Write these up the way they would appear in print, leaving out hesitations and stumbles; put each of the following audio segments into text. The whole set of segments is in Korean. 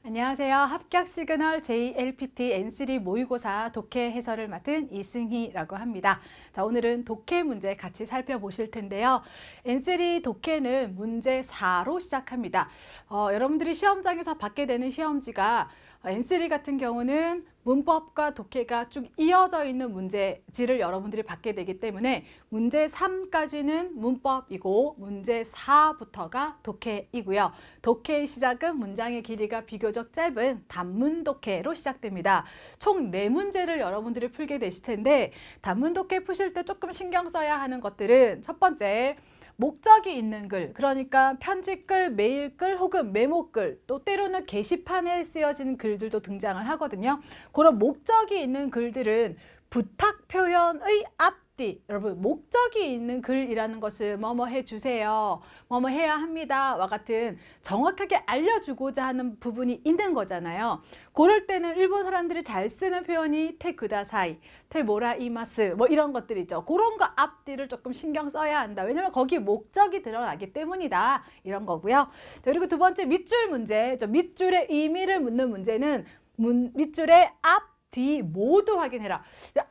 안녕하세요. 합격 시그널 JLPT N3 모의고사 독해 해설을 맡은 이승희라고 합니다. 자, 오늘은 독해 문제 같이 살펴보실 텐데요. N3 독해는 문제 4로 시작합니다. 여러분들이 시험장에서 받게 되는 시험지가 N3 같은 경우는 문법과 독해가 쭉 이어져 있는 문제지를 여러분들이 받게 되기 때문에 문제 3까지는 문법이고 문제 4부터가 독해이고요. 독해의 시작은 문장의 길이가 비교적 짧은 단문 독해로 시작됩니다. 총 4문제를 여러분들이 풀게 되실 텐데 단문 독해 푸실 때 조금 신경 써야 하는 것들은 첫 번째, 목적이 있는 글, 그러니까 편지글, 메일글 혹은 메모글, 또 때로는 게시판에 쓰여진 글들도 등장을 하거든요. 그런 목적이 있는 글들은 부탁 표현의 앞뒤, 여러분 목적이 있는 글이라는 것을 뭐뭐 해주세요, 뭐뭐 해야 합니다 와 같은 정확하게 알려주고자 하는 부분이 있는 거잖아요. 그럴 때는 일본 사람들이 잘 쓰는 표현이 테쿠다사이, 테모라이마스 뭐 이런 것들 있죠. 그런 거 앞뒤를 조금 신경 써야 한다. 왜냐면 거기 목적이 드러나기 때문이다. 이런 거고요. 그리고 두 번째 밑줄 문제, 밑줄의 의미를 묻는 문제는 밑줄의 앞 뒤 모두 확인해라.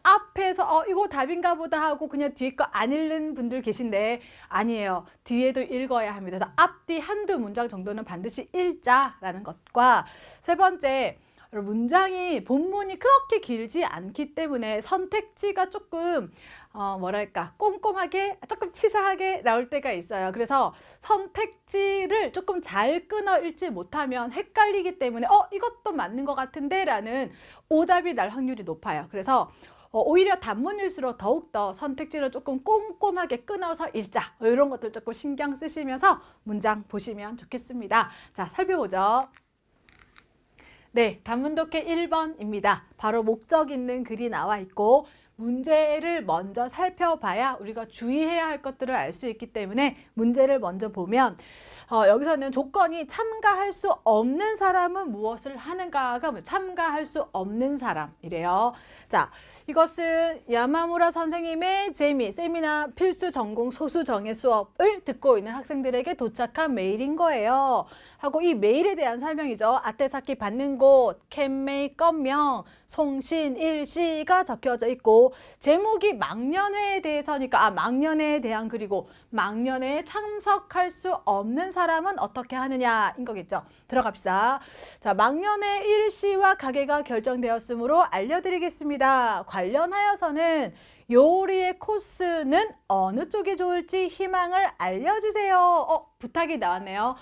앞에서 이거 답인가 보다 하고 그냥 뒤에 거 안 읽는 분들 계신데 아니에요. 뒤에도 읽어야 합니다. 그래서 앞뒤 한두 문장 정도는 반드시 읽자라는 것과 세 번째, 문장이 본문이 그렇게 길지 않기 때문에 선택지가 조금 뭐랄까 꼼꼼하게 조금 치사하게 나올 때가 있어요. 그래서 선택지를 조금 잘 끊어 읽지 못하면 헷갈리기 때문에 이것도 맞는 것 같은데 라는 오답이 날 확률이 높아요. 그래서 오히려 단문일수록 더욱더 선택지를 조금 꼼꼼하게 끊어서 읽자, 이런 것들 조금 신경 쓰시면서 문장 보시면 좋겠습니다. 자, 살펴보죠. 네, 단문독해 1번입니다. 바로 목적 있는 글이 나와 있고 문제를 먼저 살펴봐야 우리가 주의해야 할 것들을 알 수 있기 때문에 문제를 먼저 보면 여기서는 조건이 참가할 수 없는 사람은 무엇을 하는가가 참가할 수 없는 사람이래요. 자, 이것은 야마무라 선생님의 세미나 필수 전공 소수 정예 수업을 듣고 있는 학생들에게 도착한 메일인 거예요. 하고 이 메일에 대한 설명이죠. 아테사키 받는 곳, 캔메이 건명, 송신, 일시가 적혀져 있고 제목이 망년회에 대해서니까 망년회에 대한 글이고 망년회에 참석할 수 없는 사람은 어떻게 하느냐인 거겠죠. 들어갑시다. 자, 망년회 일시와 가게가 결정되었으므로 알려드리겠습니다. 관련하여서는 요리의 코스는 어느 쪽이 좋을지 희망을 알려주세요. 부탁이 나왔네요.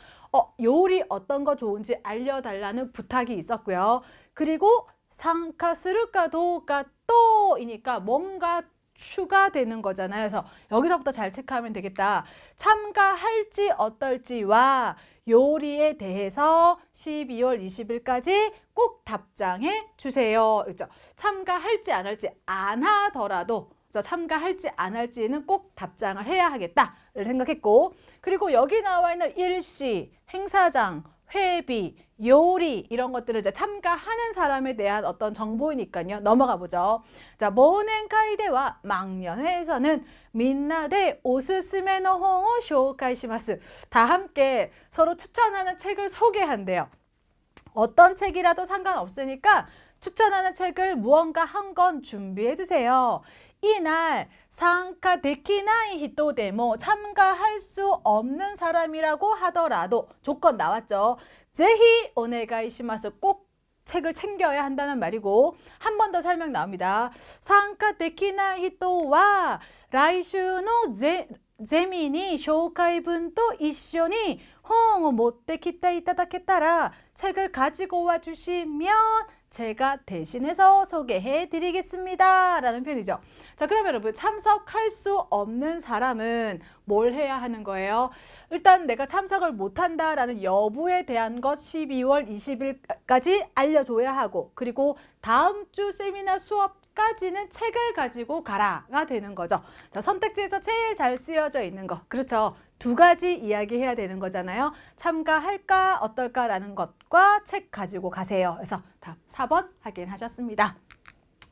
요리 어떤 거 좋은지 알려달라는 부탁이 있었고요. 그리고 상카스루까 도우까 또이니까 뭔가 추가되는 거잖아요. 그래서 여기서부터 잘 체크하면 되겠다. 참가할지 어떨지와 요리에 대해서 12월 20일까지 꼭 답장해 주세요. 그렇죠? 참가할지 안 할지 안 하더라도 참가할지 안 할지는 꼭 답장을 해야 하겠다를 생각했고, 그리고 여기 나와 있는 일시, 행사장, 회비, 요리 이런 것들을 이제 참가하는 사람에 대한 어떤 정보이니까요. 넘어가 보죠. 자, 모넨카이데와 망년회에서는 민나데 오스스메노 홍을 쇼카이시마스. 다 함께 서로 추천하는 책을 소개한대요. 어떤 책이라도 상관없으니까 추천하는 책을 무언가 한 권 준비해 주세요. 이날参加できない人でも 참가할 수 없는 사람이라고 하더라도 조건 나왔죠. 제히 오네가이시마스. 꼭 책을 챙겨야 한다는 말이고, 한 번 더 설명 나옵니다. 参加できない人は来週のゼミに紹介文と一緒に本を持ってきていただけたら 책을 가지고 와 주시면 제가 대신해서 소개해 드리겠습니다 라는 표현이죠. 자, 그러면 여러분 참석할 수 없는 사람은 뭘 해야 하는 거예요? 일단 내가 참석을 못한다 라는 여부에 대한 것 12월 20일까지 알려줘야 하고, 그리고 다음 주 세미나 수업까지는 책을 가지고 가라가 되는 거죠. 자, 선택지에서 제일 잘 쓰여져 있는 거, 그렇죠? 두 가지 이야기해야 되는 거잖아요. 참가할까 어떨까라는 것과 책 가지고 가세요. 그래서 답 4번 확인하셨습니다.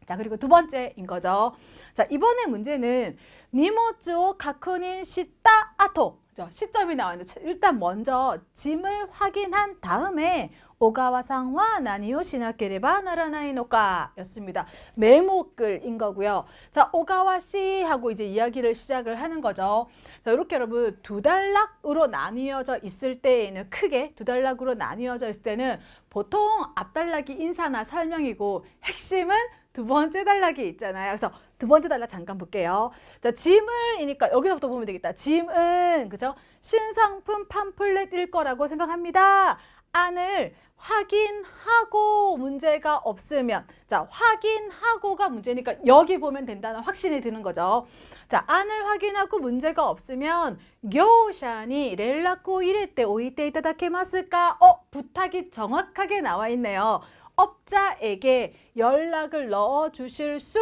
자, 그리고 두 번째인 거죠. 자, 이번에 문제는 니모츠오 가쿠닌 시타 아토. 시점이 나와 있는데 일단 먼저 짐을 확인한 다음에 오가와상와 나니오 시나케레바 나라나이노까 였습니다. 메모글인 거고요. 자, 오가와 씨하고 이제 이야기를 시작을 하는 거죠. 자, 이렇게 여러분 두 단락으로 나뉘어져 있을 때에는 크게 두 단락으로 나뉘어져 있을 때는 보통 앞단락이 인사나 설명이고 핵심은 두 번째 단락이 있잖아요. 그래서 두 번째 단락 잠깐 볼게요. 자, 짐을이니까 여기서부터 보면 되겠다. 짐은 그죠? 신상품 팜플렛일 거라고 생각합니다. 안을 확인하고 문제가 없으면, 자, 확인하고가 문제니까 여기 보면 된다는 확신이 드는 거죠. 자, 안을 확인하고 문제가 없으면 교샤니 렐라쿠 이레때 오이테 이타다케마스까? 부탁이 정확하게 나와 있네요. 업자에게 연락을 넣어 주실 수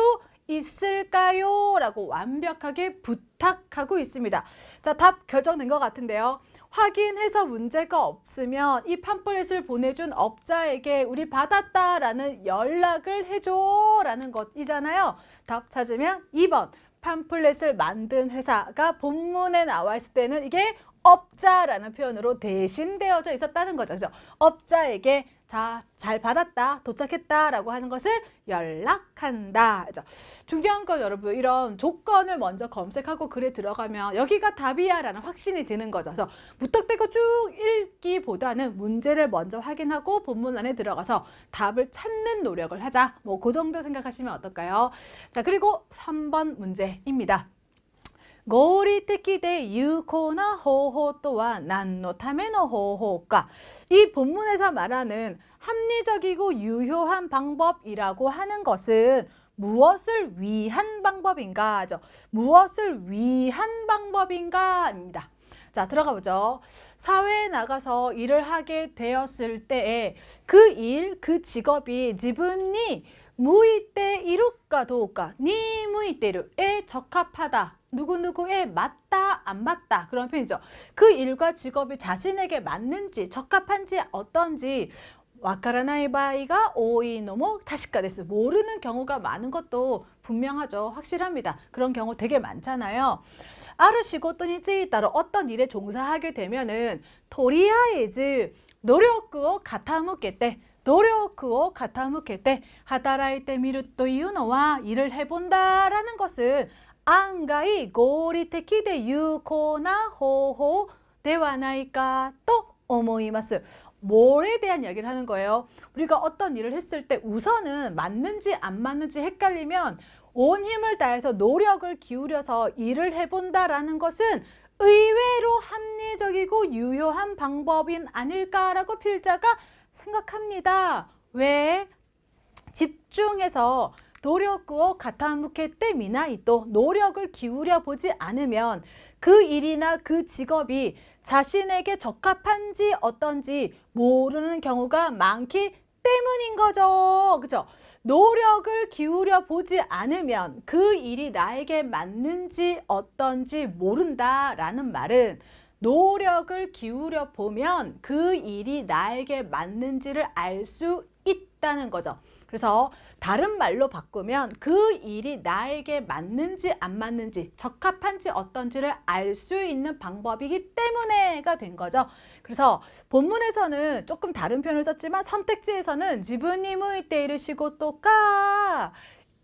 있을까요? 라고 완벽하게 부탁하고 있습니다. 자, 답 결정된 것 같은데요. 확인해서 문제가 없으면 이 팜플렛을 보내준 업자에게 우리 받았다라는 연락을 해줘라는 것이잖아요. 답 찾으면 2번 팜플렛을 만든 회사가 본문에 나와 있을 때는 이게 업자라는 표현으로 대신되어져 있었다는 거죠. 그래서 업자에게 자, 잘 받았다, 도착했다 라고 하는 것을 연락한다. 그죠? 중요한 건 여러분 이런 조건을 먼저 검색하고 글에 들어가면 여기가 답이야 라는 확신이 드는 거죠. 그래서 무턱대고 쭉 읽기보다는 문제를 먼저 확인하고 본문 안에 들어가서 답을 찾는 노력을 하자. 뭐 그 정도 생각하시면 어떨까요? 자, 그리고 3번 문제입니다. 合理的で有効な方法とは何のための方法か? 이 본문에서 말하는 합리적이고 유효한 방법이라고 하는 것은 무엇을 위한 방법인가? 무엇을 위한 방법인가? 입니다. 자, 들어가 보죠. 사회에 나가서 일을 하게 되었을 때에 그 일, 그 직업이 지분이 무이때 이룰까 도울까? 니 무이때르에 적합하다. 누구누구에 맞다, 안 맞다. 그런 표현이죠. 그 일과 직업이 자신에게 맞는지, 적합한지, 어떤지 와카라나이 바이가 오이노모 다시까 데스. 모르는 경우가 많은 것도 분명하죠. 확실합니다. 그런 경우 되게 많잖아요. 아르 시고토니 따로 어떤 일에 종사하게 되면은 토리아에즈 노력을 가타무케때 노력을 가타무케때 하다라이테 미루というのは 일을 해본다라는 것은 안가이 고리테키데 유코나 호호 대와나이까 또 오모이마스. 뭐에 대한 이야기를 하는 거예요? 우리가 어떤 일을 했을 때 우선은 맞는지 안 맞는지 헷갈리면 온 힘을 다해서 노력을 기울여서 일을 해본다라는 것은 의외로 합리적이고 유효한 방법인 아닐까라고 필자가 생각합니다. 왜? 집중해서 노력을 가타무케때 미나이또 노력을 기울여 보지 않으면 그 일이나 그 직업이 자신에게 적합한지 어떤지 모르는 경우가 많기 때문인 거죠. 그죠? 노력을 기울여 보지 않으면 그 일이 나에게 맞는지 어떤지 모른다라는 말은 노력을 기울여 보면 그 일이 나에게 맞는지를 알 수 있다는 거죠. 그래서 다른 말로 바꾸면 그 일이 나에게 맞는지 안 맞는지 적합한지 어떤지를 알 수 있는 방법이기 때문에가 된 거죠. 그래서 본문에서는 조금 다른 표현을 썼지만 선택지에서는 지분이무이 때이를 시고토까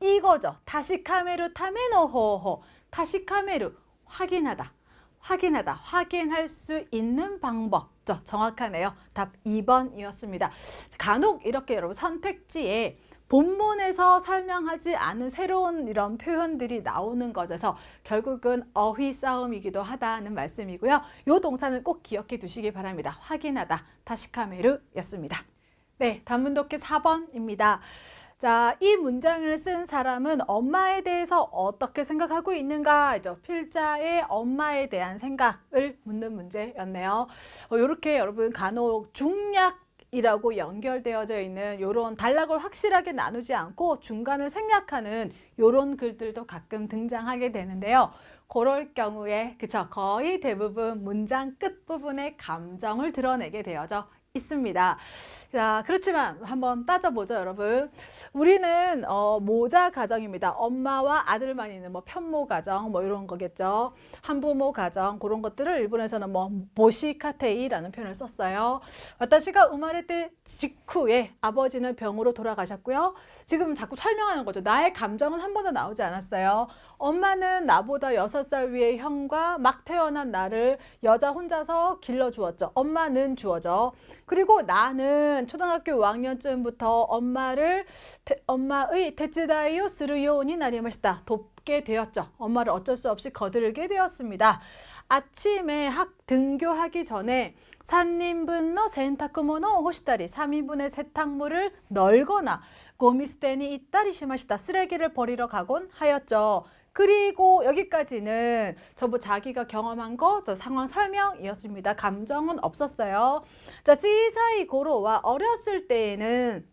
이거죠. 다시카메루 타메노호호 다시카메루 확인하다. 확인할 수 있는 방법. 정확하네요. 답 2번이었습니다. 간혹 이렇게 여러분 선택지에 본문에서 설명하지 않은 새로운 이런 표현들이 나오는 것에서 결국은 어휘 싸움이기도 하다는 말씀이고요. 이 동사는 꼭 기억해 두시기 바랍니다. 확인하다, 다시카메르였습니다. 네, 단문독해 4번입니다. 자, 이 문장을 쓴 사람은 엄마에 대해서 어떻게 생각하고 있는가? 필자의 엄마에 대한 생각을 묻는 문제였네요. 이렇게 여러분 간혹 중략이라고 연결되어져 있는 이런 단락을 확실하게 나누지 않고 중간을 생략하는 이런 글들도 가끔 등장하게 되는데요. 그럴 경우에 그쵸 거의 대부분 문장 끝부분에 감정을 드러내게 되어져 있습니다. 자, 그렇지만 한번 따져보죠, 여러분. 우리는 모자 가정입니다. 엄마와 아들만 있는 뭐 편모 가정 뭐 이런 거겠죠. 한부모 가정 그런 것들을 일본에서는 뭐 모시카테이라는 표현을 썼어요. 와타시가 우마레 때 직후에 아버지는 병으로 돌아가셨고요. 지금 자꾸 설명하는 거죠. 나의 감정은 한 번도 나오지 않았어요. 엄마는 나보다 6살 위의 형과 막 태어난 나를 여자 혼자서 길러주었죠. 엄마는 주어져. 그리고 나는 초등학교 5학년쯤부터 엄마의 테츠다이오 스루요니 나리마시다. 돕게 되었죠. 엄마를 어쩔 수 없이 거들게 되었습니다. 아침에 등교하기 전에 3인분의 세탁모노 호시다리 3인분의 세탁물을 널거나 고미스테니 있다리 시마시다. 쓰레기를 버리러 가곤 하였죠. 그리고 여기까지는 전부 자기가 경험한 것, 상황 설명이었습니다. 감정은 없었어요. 자, 찌사이 고로와 어렸을 때에는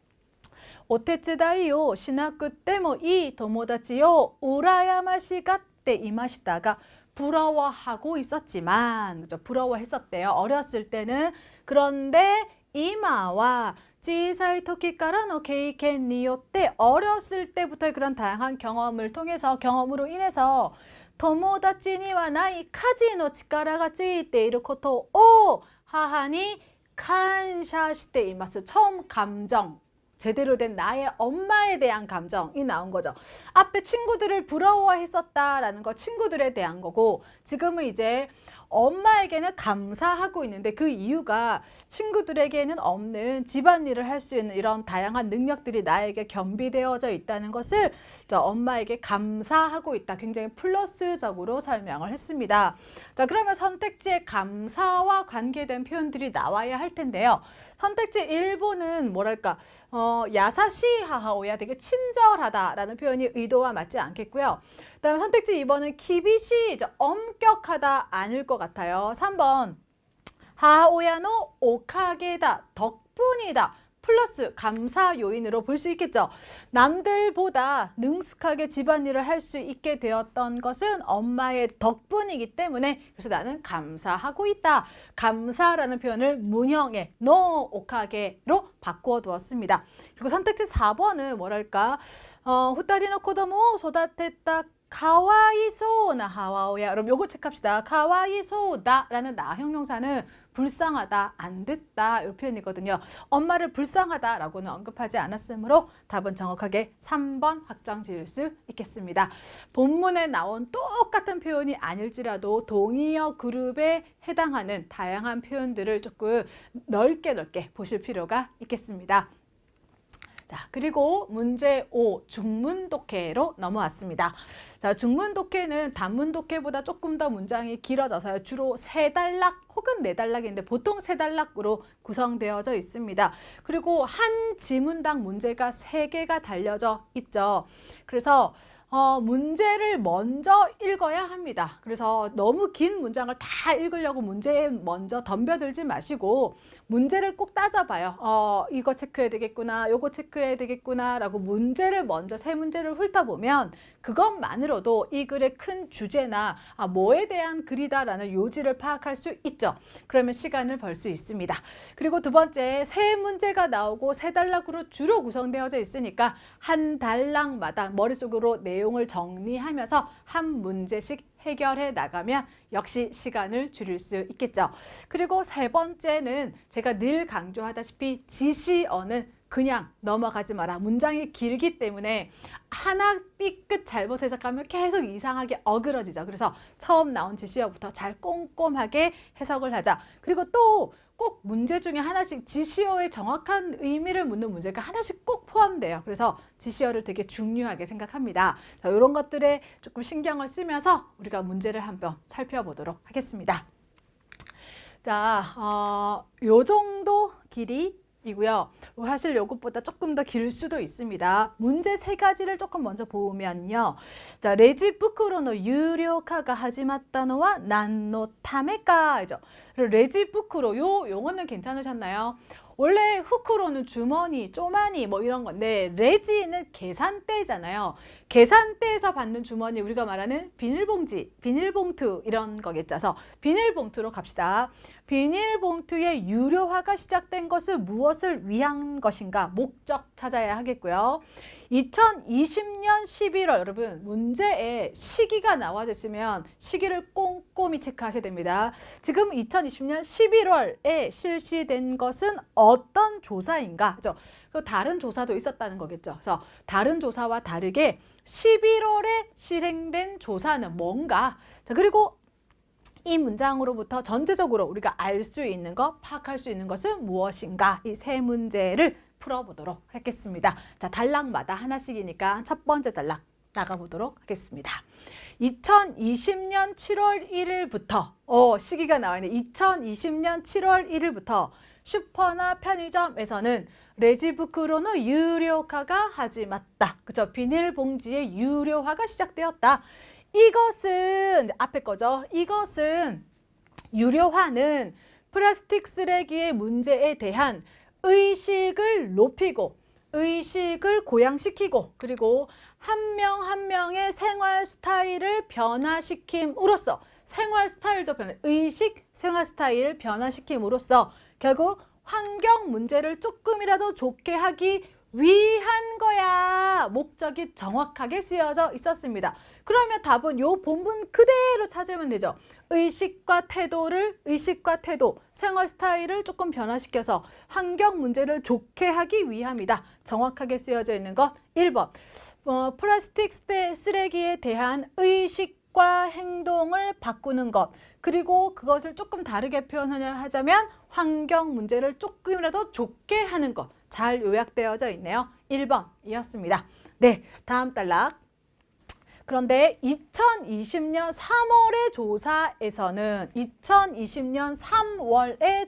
오테츠다이요 시나쿠 때모 이 도모다치요 우라야마시가 때 이마시다가 부러워하고 있었지만, 그죠? 부러워했었대요. 어렸을 때는. 그런데 이마와 찌사이 토끼까라노 케이켄 니요때 어렸을 때부터의 그런 다양한 경험을 통해서 경험으로 인해서 토모다치니와 나이 카지노 치카라가 찌이테 이루 코토 오 하하니 칸샤시테 이마스. 처음 감정 제대로 된 나의 엄마에 대한 감정이 나온 거죠. 앞에 친구들을 부러워했었다라는 거 친구들에 대한 거고, 지금은 이제 엄마에게는 감사하고 있는데 그 이유가 친구들에게는 없는 집안일을 할 수 있는 이런 다양한 능력들이 나에게 겸비되어져 있다는 것을 엄마에게 감사하고 있다. 굉장히 플러스적으로 설명을 했습니다. 자, 그러면 선택지에 감사와 관계된 표현들이 나와야 할 텐데요. 선택지 1번은 뭐랄까 야사시 하하오야, 되게 친절하다라는 표현이 의도와 맞지 않겠고요. 그다음에 선택지 2번은 키비시, 엄격하다 아닐 것 같아요. 3번 하하오야노 오카게다, 덕분이다. 플러스 감사 요인으로 볼 수 있겠죠. 남들보다 능숙하게 집안일을 할 수 있게 되었던 것은 엄마의 덕분이기 때문에, 그래서 나는 감사하고 있다. 감사라는 표현을 문형의 노 오카게로 바꾸어 두었습니다. 그리고 선택지 4번은 뭐랄까, 후타리노 코도모 소다테타 가와이소나 하와오야. 여러분 요거 체크합시다. 가와이소다라는 나형용사는 불쌍하다, 안 듣다 이 표현이거든요. 엄마를 불쌍하다라고는 언급하지 않았으므로 답은 정확하게 3번 확정 지을 수 있겠습니다. 본문에 나온 똑같은 표현이 아닐지라도 동의어 그룹에 해당하는 다양한 표현들을 조금 넓게 보실 필요가 있겠습니다. 자, 그리고 문제 5, 중문독해로 넘어왔습니다. 자, 중문독해는 단문독해보다 조금 더 문장이 길어져서요. 주로 3단락 혹은 4단락인데 보통 3단락으로 구성되어져 있습니다. 그리고 한 지문당 문제가 3개가 달려져 있죠. 그래서 문제를 먼저 읽어야 합니다. 그래서 너무 긴 문장을 다 읽으려고 문제에 먼저 덤벼들지 마시고 문제를 꼭 따져봐요. 이거 체크해야 되겠구나, 요거 체크해야 되겠구나 라고 문제를 먼저 세 문제를 훑어보면 그것만으로도 이 글의 큰 주제나 뭐에 대한 글이다라는 요지를 파악할 수 있죠. 그러면 시간을 벌 수 있습니다. 그리고 두 번째, 세 문제가 나오고 3단락으로 주로 구성되어져 있으니까 한 단락마다 머릿속으로 내용을 정리하면서 한 문제씩 해결해 나가면 역시 시간을 줄일 수 있겠죠. 그리고 3번째는 제가 늘 강조하다시피 지시어는 그냥 넘어가지 마라. 문장이 길기 때문에 하나 삐끗 잘못 해석하면 계속 이상하게 어그러지죠. 그래서 처음 나온 지시어부터 잘 꼼꼼하게 해석을 하자. 그리고 또 꼭 문제 중에 하나씩 지시어의 정확한 의미를 묻는 문제가 하나씩 꼭 포함돼요. 그래서 지시어를 되게 중요하게 생각합니다. 자, 이런 것들에 조금 신경을 쓰면서 우리가 문제를 한번 살펴보도록 하겠습니다. 자, 요 정도 길이이고요. 사실 요것보다 조금 더 길 수도 있습니다. 문제 3가지를 조금 먼저 보면요. 자, 레지 부쿠로의 유료화가 하지마tta노와 난노 타메까죠. 레지 부쿠로, 요 용어는 괜찮으셨나요? 원래 후쿠로는 주머니, 쪼마니 뭐 이런 건데 레지는 계산대잖아요. 계산대에서 받는 주머니, 우리가 말하는 비닐봉지, 비닐봉투 이런 거겠죠. 그래서 비닐봉투로 갑시다. 비닐봉투의 유료화가 시작된 것은 무엇을 위한 것인가? 목적 찾아야 하겠고요. 2020년 11월 여러분 문제에 시기가 나와 있으면 시기를 꼼꼼히 체크하셔야 됩니다. 지금 2020년 11월에 실시된 것은 어떤 조사인가? 그죠? 다른 조사도 있었다는 거겠죠. 그래서 다른 조사와 다르게 11월에 실행된 조사는 뭔가? 자, 그리고 이 문장으로부터 전체적으로 우리가 알 수 있는 것, 파악할 수 있는 것은 무엇인가? 이 세 문제를 풀어보도록 하겠습니다. 자, 단락마다 하나씩이니까 첫 번째 단락 나가보도록 하겠습니다. 2020년 7월 1일부터 시기가 나와 있네. 2020년 7월 1일부터 슈퍼나 편의점에서는 레지부크로는 유료화가 하지 맞다. 그죠? 비닐봉지의 유료화가 시작되었다. 이것은 앞에 거죠. 이것은 유료화는 플라스틱 쓰레기의 문제에 대한 의식을 높이고 의식을 고양시키고 그리고 한 명 한 명의 생활 스타일을 변화시킴으로써 생활 스타일도 의식 생활 스타일을 변화시킴으로써 결국 환경 문제를 조금이라도 좋게 하기 위한 거야. 목적이 정확하게 쓰여져 있었습니다. 그러면 답은 요 본문 그대로 찾으면 되죠. 의식과 태도, 생활 스타일을 조금 변화시켜서 환경 문제를 좋게 하기 위함이다. 정확하게 쓰여져 있는 것 1번. 플라스틱 쓰레기에 대한 의식과 행동을 바꾸는 것. 그리고 그것을 조금 다르게 표현하자면 환경 문제를 조금이라도 좋게 하는 것. 잘 요약되어져 있네요. 1번이었습니다. 네, 다음 단락. 그런데 2020년 3월의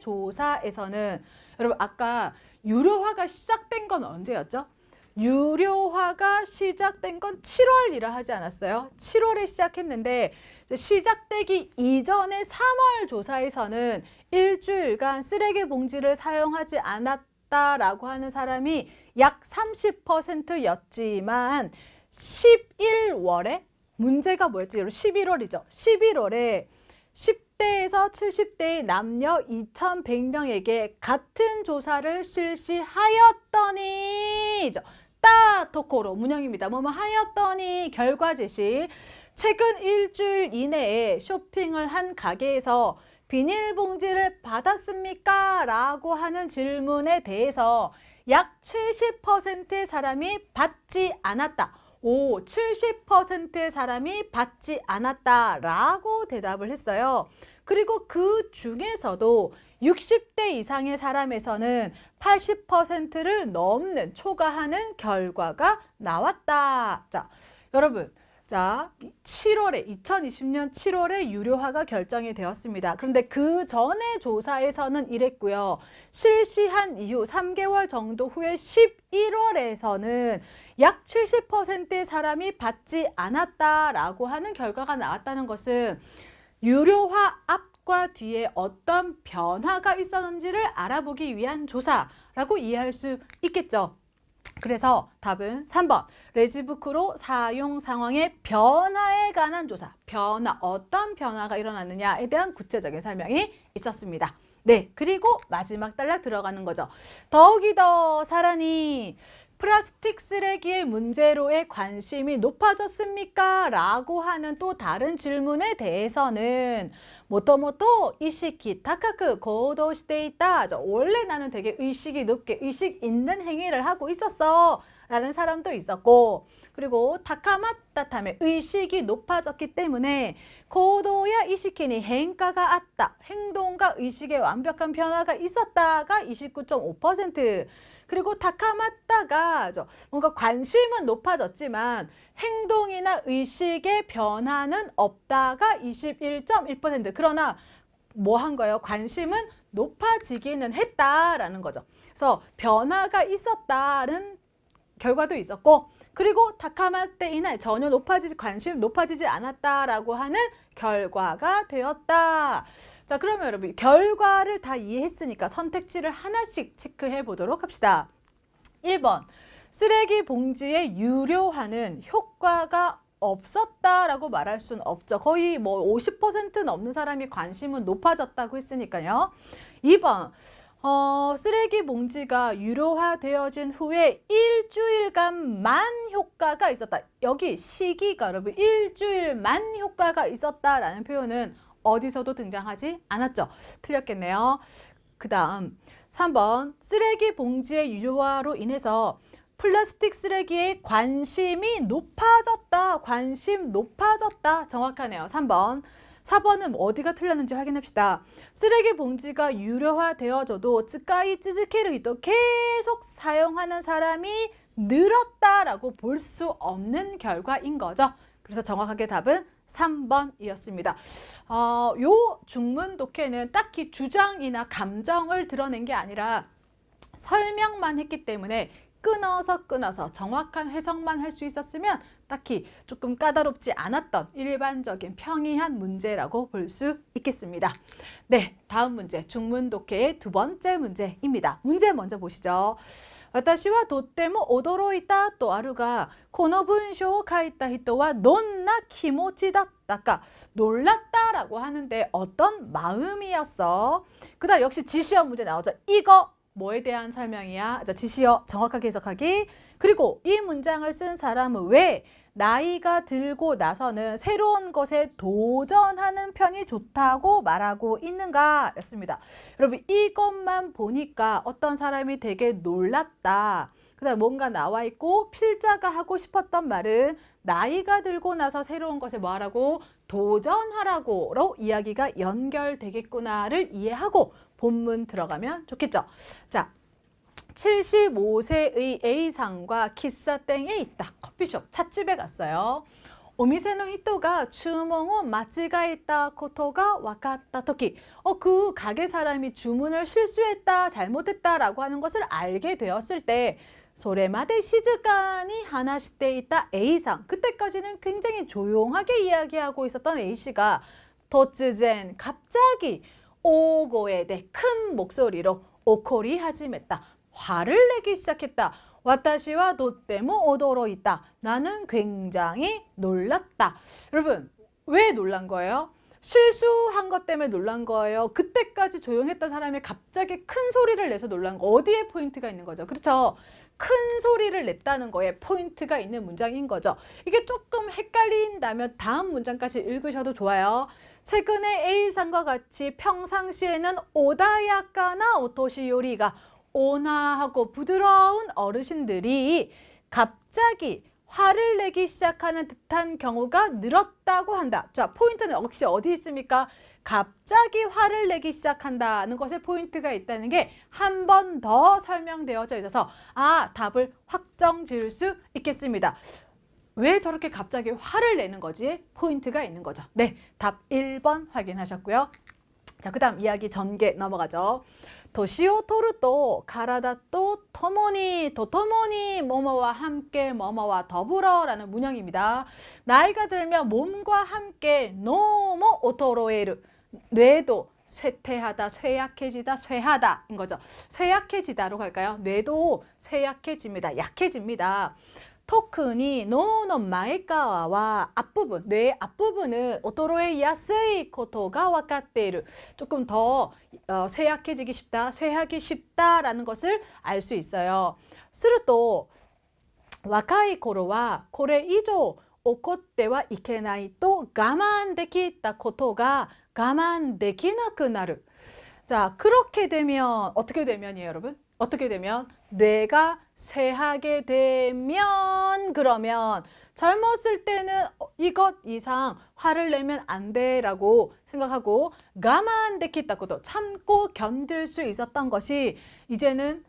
조사에서는 여러분 아까 유료화가 시작된 건 언제였죠? 유료화가 시작된 건 7월이라 하지 않았어요? 7월에 시작했는데 시작되기 이전의 3월 조사에서는 일주일간 쓰레기 봉지를 사용하지 않았다라고 하는 사람이 약 30%였지만 11월에 문제가 뭐였지? 11월이죠. 11월에 10대에서 70대의 남녀 2,100명에게 같은 조사를 실시하였더니 따토코로 문형입니다. 뭐뭐 하였더니 결과 제시. 최근 일주일 이내에 쇼핑을 한 가게에서 비닐봉지를 받았습니까? 라고 하는 질문에 대해서 약 70%의 사람이 받지 않았다. 70%의 사람이 받지 않았다라고 대답을 했어요. 그리고 그 중에서도 60대 이상의 사람에서는 80%를 넘는 초과하는 결과가 나왔다. 자, 여러분. 자, 2020년 7월에 유료화가 결정이 되었습니다. 그런데 그 전에 조사에서는 이랬고요. 실시한 이후 3개월 정도 후에 11월에서는 약 70%의 사람이 받지 않았다라고 하는 결과가 나왔다는 것은 유료화 앞과 뒤에 어떤 변화가 있었는지를 알아보기 위한 조사라고 이해할 수 있겠죠. 그래서 답은 3번 레지부크로 사용 상황의 변화에 관한 조사. 어떤 변화가 일어났느냐에 대한 구체적인 설명이 있었습니다. 네, 그리고 마지막 단락 들어가는 거죠. 더욱이 더 사라니 플라스틱 쓰레기의 문제로의 관심이 높아졌습니까? 라고 하는 또 다른 질문에 대해서는 모토모토 이시키 타카크 고도 시대 있다. 원래 나는 되게 의식이 높게 의식 있는 행위를 하고 있었어 라는 사람도 있었고, 그리고 타카마타타메 의식이 높아졌기 때문에 고도야 이시키니変化が あった. 행동과 의식의 완벽한 변화가 있었다가 29.5%. 그리고 타카마타가 뭔가 관심은 높아졌지만 행동이나 의식의 변화는 없다가 21.1%. 그러나 뭐 한 거예요? 관심은 높아지기는 했다라는 거죠. 그래서 변화가 있었다는 결과도 있었고, 그리고 타카마테이나 전혀 관심 높아지지 않았다라고 하는 결과가 되었다. 자, 그러면 여러분 결과를 다 이해했으니까 선택지를 하나씩 체크해 보도록 합시다. 1번 쓰레기 봉지의 유료화는 효과가 없었다라고 말할 수는 없죠. 거의 뭐 50% 넘는 사람이 관심은 높아졌다고 했으니까요. 2번. 쓰레기 봉지가 유료화되어진 후에 일주일간만 효과가 있었다. 여기 시기가 여러분 일주일만 효과가 있었다라는 표현은 어디서도 등장하지 않았죠. 틀렸겠네요. 그 다음 3번 쓰레기 봉지의 유료화로 인해서 플라스틱 쓰레기에 관심이 높아졌다. 관심 높아졌다. 정확하네요. 3번. 4번은 어디가 틀렸는지 확인합시다. 쓰레기 봉지가 유료화되어져도 쯔까이 쯔즈케르히또 계속 사용하는 사람이 늘었다라고 볼 수 없는 결과인 거죠. 그래서 정확하게 답은 3번이었습니다. 요 중문 독해는 딱히 주장이나 감정을 드러낸 게 아니라 설명만 했기 때문에 끊어서 정확한 해석만 할 수 있었으면 딱히 조금 까다롭지 않았던 일반적인 평이한 문제라고 볼 수 있겠습니다. 네, 다음 문제 중문 독해의 두 번째 문제입니다. 문제 먼저 보시죠. 私はとっても驚いたとあるが、この文章を書いた人はどんな気持ちだったか? 놀랐다라고 하는데 어떤 마음이었어? 그 다음 역시 지시어 문제 나오죠. 이거 뭐에 대한 설명이야? 자, 지시어 정확하게 해석하기. 그리고 이 문장을 쓴 사람은 왜 나이가 들고 나서는 새로운 것에 도전하는 편이 좋다고 말하고 있는가? 였습니다. 여러분 이것만 보니까 어떤 사람이 되게 놀랐다. 그 다음 뭔가 나와 있고 필자가 하고 싶었던 말은 나이가 들고 나서 새로운 것에 뭐 하라고? 도전하라고로 이야기가 연결되겠구나를 이해하고 본문 들어가면 좋겠죠. 자, 75세의 A상과喫茶店에 있다. 커피숍, 찻집에 갔어요. お店の人が注文を間違えたことが分かったとき, 그 가게 사람이 주문을 실수했다, 잘못했다라고 하는 것을 알게 되었을 때, それまで静かに話していたA상, 그때까지는 굉장히 조용하게 이야기하고 있었던 A씨가 突然, 갑자기 오고에대 큰 목소리로 오코리 하지했다. 화를 내기 시작했다. 私はとっても驚いた. 나는 굉장히 놀랐다. 여러분, 왜 놀란 거예요? 실수한 것 때문에 놀란 거예요? 그때까지 조용했던 사람이 갑자기 큰 소리를 내서 놀란 거. 어디에 포인트가 있는 거죠? 그렇죠? 큰 소리를 냈다는 거에 포인트가 있는 문장인 거죠. 이게 조금 헷갈린다면 다음 문장까지 읽으셔도 좋아요. 최근에 A상과 같이 평상시에는 오다야카나 오토시 요리가 온화하고 부드러운 어르신들이 갑자기 화를 내기 시작하는 듯한 경우가 늘었다고 한다. 자, 포인트는 역시 어디 있습니까? 갑자기 화를 내기 시작한다는 것에 포인트가 있다는 게 한 번 더 설명되어져 있어서 답을 확정 지을 수 있겠습니다. 왜 저렇게 갑자기 화를 내는 거지? 포인트가 있는 거죠. 네, 답 1번 확인하셨고요. 자, 그 다음 이야기 전개 넘어가죠. 年を取ると体と共に뭐뭐와 함께 뭐뭐와 더불어라는 문형입니다. 나이가 들면 몸과 함께 너무衰える. 뇌도 쇠퇴하다, 쇠약해지다, 쇠하다인 거죠. 쇠약해지다로 갈까요? 뇌도 쇠약해집니다. 약해집니다. 特に脳の前側は 앞부분, 뇌 앞부분은 衰えやすいことが分かっている. 조금 더 쇠약해지기 쉽다, 쇠하기 쉽다라는 것을 알 수 있어요. すると若い頃はこれ以上怒ってはいけないと我慢できたことが我慢できなくなる. 자, 그렇게 되면 어떻게 되면이에요, 여러분? 어떻게 되면? 뇌가 쇠하게 되면 그러면 젊었을 때는 이것 이상 화를 내면 안 돼라고 생각하고 가만데키다고도 참고 견딜 수 있었던 것이 이제는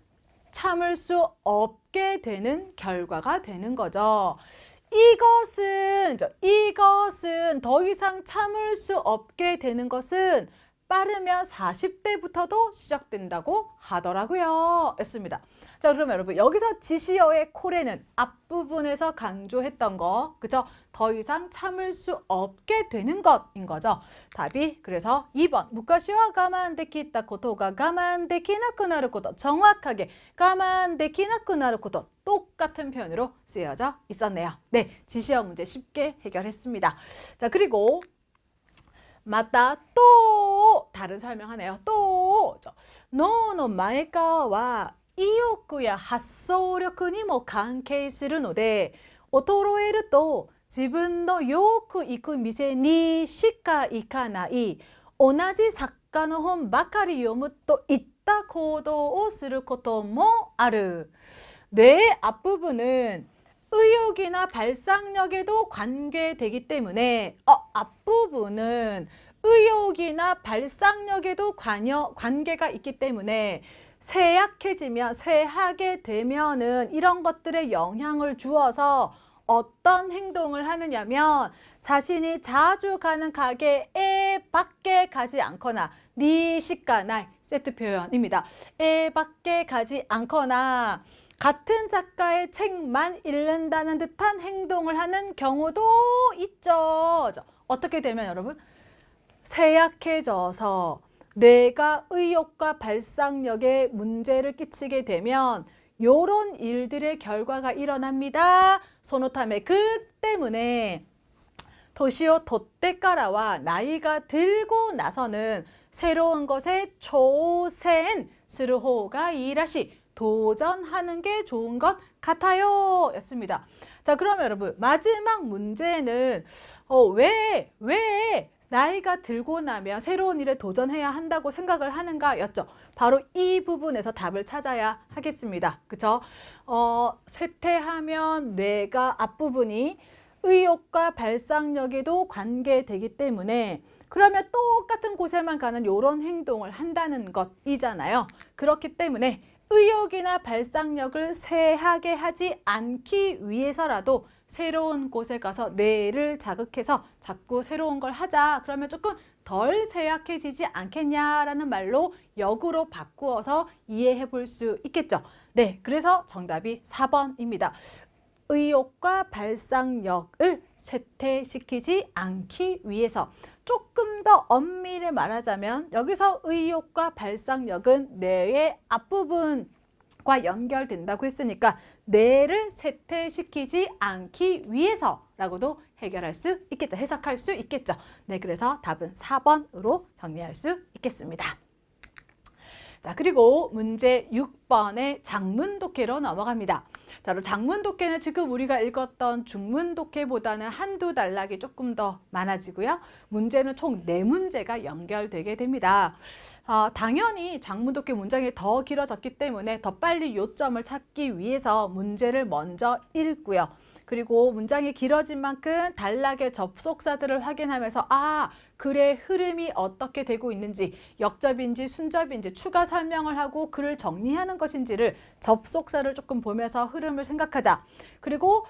참을 수 없게 되는 결과가 되는 거죠. 이것은 더 이상 참을 수 없게 되는 것은 빠르면 40대부터도 시작된다고 하더라고요. 였습니다. 자, 그러면 여러분 여기서 지시어의 코레는 앞부분에서 강조했던 거, 그죠? 더 이상 참을 수 없게 되는 것인 거죠. 답이 그래서 2번 무카시와 가만데키타 코토가 가만데키나쿠나루 코토, 정확하게 가만데키나쿠나루 코토 똑같은 표현으로 쓰여져 있었네요. 네, 지시어 문제 쉽게 해결했습니다. 자, 그리고 맞다. 또 다른 설명하네요. 또脳の前側は意欲や発想力にも関係するので、衰えると自分のよく行く店にしか行かない同じ作家の本ばかり読むといった行動をすることもある。뇌의 앞부분은 의욕이나 발상력에도 관계되기 때문에 앞부분은 의욕이나 발상력에도 관계가 있기 때문에 쇠약해지면 쇠하게 되면은 이런 것들에 영향을 주어서 어떤 행동을 하느냐면 자신이 자주 가는 가게에 밖에 가지 않거나 니시카나이 세트 표현입니다. 에 밖에 가지 않거나 같은 작가의 책만 읽는다는 듯한 행동을 하는 경우도 있죠. 어떻게 되면 여러분? 쇠약해져서 뇌가 의욕과 발상력에 문제를 끼치게 되면 요런 일들의 결과가 일어납니다. 소노타메 그 때문에 도시오 도떼까라와 나이가 들고 나서는 새로운 것에 초센 스르호가 이라시 도전하는 게 좋은 것 같아요 였습니다. 자, 그러면 여러분 마지막 문제는 왜 나이가 들고 나면 새로운 일에 도전해야 한다고 생각을 하는가 였죠. 바로 이 부분에서 답을 찾아야 하겠습니다. 그쵸? 쇠퇴하면 뇌가 앞부분이 의욕과 발상력에도 관계되기 때문에 그러면 똑같은 곳에만 가는 이런 행동을 한다는 것이잖아요. 그렇기 때문에 의욕이나 발상력을 쇠하게 하지 않기 위해서라도 새로운 곳에 가서 뇌를 자극해서 자꾸 새로운 걸 하자. 그러면 조금 덜 쇠약해지지 않겠냐라는 말로 역으로 바꾸어서 이해해 볼 수 있겠죠. 네, 그래서 정답이 4번입니다. 의욕과 발상력을 쇠퇴시키지 않기 위해서 조금 더 엄밀히 말하자면 여기서 의욕과 발상력은 뇌의 앞부분과 연결된다고 했으니까 뇌를 쇠퇴시키지 않기 위해서라고도 해결할 수 있겠죠. 해석할 수 있겠죠. 네, 그래서 답은 4번으로 정리할 수 있겠습니다. 자, 그리고 문제 6번의 장문독해로 넘어갑니다. 자, 장문독해는 지금 우리가 읽었던 중문독해보다는 한두 단락이 조금 더 많아지고요. 문제는 총 4문제가 연결되게 됩니다. 당연히 장문독해 문장이 더 길어졌기 때문에 더 빨리 요점을 찾기 위해서 문제를 먼저 읽고요. 그리고 문장이 길어진 만큼 단락의 접속사들을 확인하면서 글의 흐름이 어떻게 되고 있는지 역접인지 순접인지 추가 설명을 하고 글을 정리하는 것인지를 접속사를 조금 보면서 흐름을 생각하자. 그리고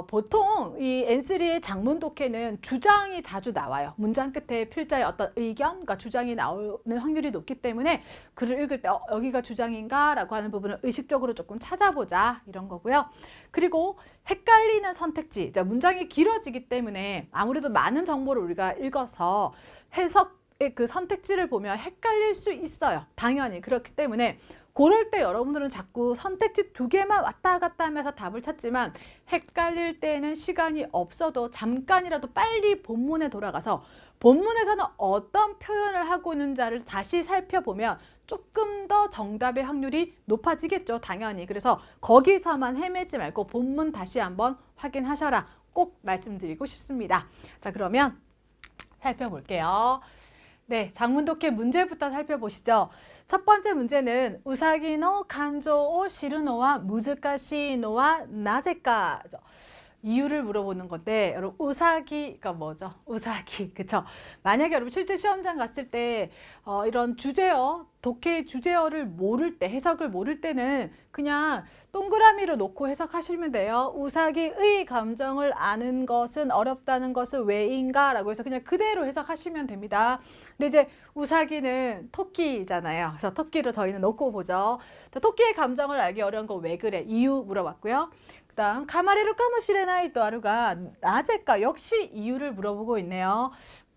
보통 이 N3의 장문 독해는 주장이 자주 나와요. 문장 끝에 필자의 어떤 의견과 주장이 나오는 확률이 높기 때문에 글을 읽을 때 여기가 주장인가 라고 하는 부분을 의식적으로 조금 찾아보자 이런 거고요. 그리고 헷갈리는 선택지, 문장이 길어지기 때문에 아무래도 많은 정보를 우리가 읽어서 해석의 그 선택지를 보면 헷갈릴 수 있어요. 당연히 그렇기 때문에 그럴 때 여러분들은 자꾸 선택지 2개만 왔다 갔다 하면서 답을 찾지만 헷갈릴 때는 시간이 없어도 잠깐이라도 빨리 본문에 돌아가서 본문에서는 어떤 표현을 하고 있는지를 다시 살펴보면 조금 더 정답의 확률이 높아지겠죠. 당연히. 그래서 거기서만 헤매지 말고 본문 다시 한번 확인하셔라. 꼭 말씀드리고 싶습니다. 자, 그러면 살펴볼게요. 네, 장문독해 문제부터 살펴보시죠. 첫 번째 문제는 우사기노 간조오 시르노와 무즈카시노와 나제까. 이유를 물어보는 건데, 여러분 우사기가 뭐죠? 우사기, 그쵸? 만약에 여러분 실제 시험장 갔을 때 이런 주제어, 독해 주제어를 모를 때, 해석을 모를 때는 그냥 동그라미로 놓고 해석하시면 돼요. 우사기의 감정을 아는 것은 어렵다는 것은 왜인가? 라고 해서 그냥 그대로 해석하시면 됩니다. 근데 이제 우사기는 토끼잖아요. 그래서 토끼를 저희는 놓고 보죠. 자, 토끼의 감정을 알기 어려운 거 왜 그래? 이유 물어봤고요. 그다음 가마레루 까무시레나이 또 하루가 나제까 역시 이유를 물어보고 있네요.